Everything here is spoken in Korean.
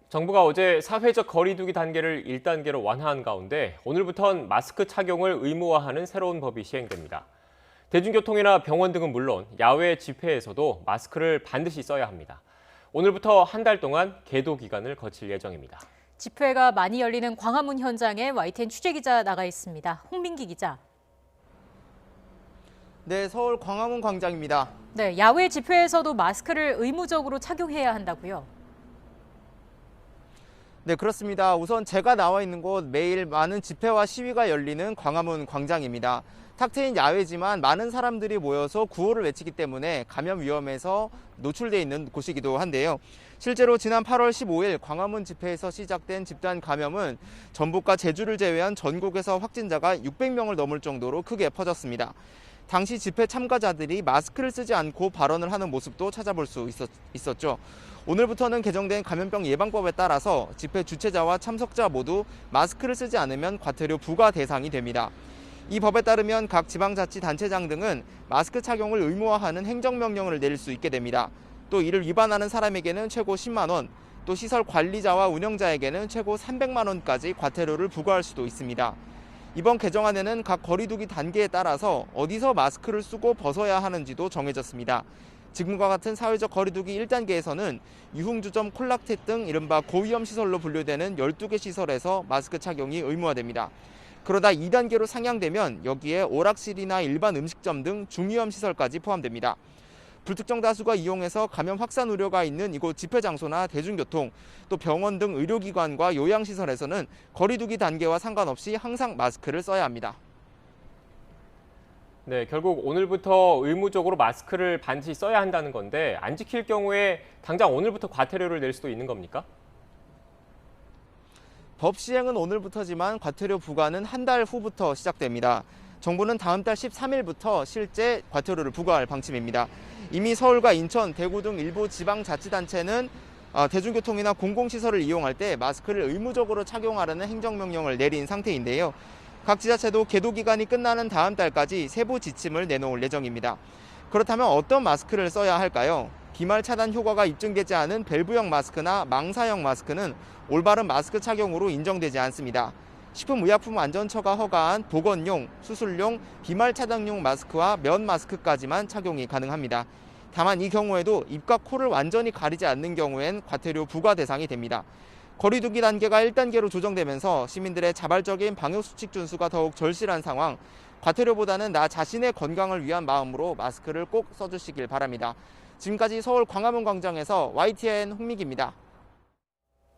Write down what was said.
정부가 어제 사회적 거리 두기 단계를 1단계로 완화한 가운데 오늘부턴 마스크 착용을 의무화하는 새로운 법이 시행됩니다. 대중교통이나 병원 등은 물론 야외 집회에서도 마스크를 반드시 써야 합니다. 오늘부터 한 달 동안 계도 기간을 거칠 예정입니다. 집회가 많이 열리는 광화문 현장에 YTN 취재기자 나가 있습니다. 홍민기 기자. 네, 서울 광화문 광장입니다. 네, 야외 집회에서도 마스크를 의무적으로 착용해야 한다고요? 네, 그렇습니다. 우선 제가 나와 있는 곳 매일 많은 집회와 시위가 열리는 광화문 광장입니다. 탁 트인 야외지만 많은 사람들이 모여서 구호를 외치기 때문에 감염 위험에서 노출돼 있는 곳이기도 한데요. 실제로 지난 8월 15일 광화문 집회에서 시작된 집단 감염은 전북과 제주를 제외한 전국에서 확진자가 600명을 넘을 정도로 크게 퍼졌습니다. 당시 집회 참가자들이 마스크를 쓰지 않고 발언을 하는 모습도 찾아볼 수 있었죠. 오늘부터는 개정된 감염병 예방법에 따라서 집회 주최자와 참석자 모두 마스크를 쓰지 않으면 과태료 부과 대상이 됩니다. 이 법에 따르면 각 지방자치단체장 등은 마스크 착용을 의무화하는 행정명령을 내릴 수 있게 됩니다. 또 이를 위반하는 사람에게는 최고 10만 원, 또 시설 관리자와 운영자에게는 최고 300만 원까지 과태료를 부과할 수도 있습니다. 이번 개정안에는 각 거리두기 단계에 따라서 어디서 마스크를 쓰고 벗어야 하는지도 정해졌습니다. 지금과 같은 사회적 거리두기 1단계에서는 유흥주점, 콜락텟 등 이른바 고위험 시설로 분류되는 12개 시설에서 마스크 착용이 의무화됩니다. 그러다 2단계로 상향되면 여기에 오락실이나 일반 음식점 등 중위험 시설까지 포함됩니다. 불특정 다수가 이용해서 감염 확산 우려가 있는 이곳 집회 장소나 대중교통, 또 병원 등 의료기관과 요양시설에서는 거리두기 단계와 상관없이 항상 마스크를 써야 합니다. 네, 결국 오늘부터 의무적으로 마스크를 반드시 써야 한다는 건데 안 지킬 경우에 당장 오늘부터 과태료를 낼 수도 있는 겁니까? 법 시행은 오늘부터지만 과태료 부과는 한 달 후부터 시작됩니다. 정부는 다음 달 13일부터 실제 과태료를 부과할 방침입니다. 이미 서울과 인천, 대구 등 일부 지방자치단체는 대중교통이나 공공시설을 이용할 때 마스크를 의무적으로 착용하라는 행정명령을 내린 상태인데요. 각 지자체도 계도 기간이 끝나는 다음 달까지 세부 지침을 내놓을 예정입니다. 그렇다면 어떤 마스크를 써야 할까요? 비말 차단 효과가 입증되지 않은 밸브형 마스크나 망사형 마스크는 올바른 마스크 착용으로 인정되지 않습니다. 식품의약품안전처가 허가한 보건용, 수술용, 비말 차단용 마스크와 면 마스크까지만 착용이 가능합니다. 다만 이 경우에도 입과 코를 완전히 가리지 않는 경우엔 과태료 부과 대상이 됩니다. 거리두기 단계가 1단계로 조정되면서 시민들의 자발적인 방역수칙 준수가 더욱 절실한 상황, 과태료보다는 나 자신의 건강을 위한 마음으로 마스크를 꼭 써주시길 바랍니다. 지금까지 서울 광화문 광장에서 YTN 홍민기입니다.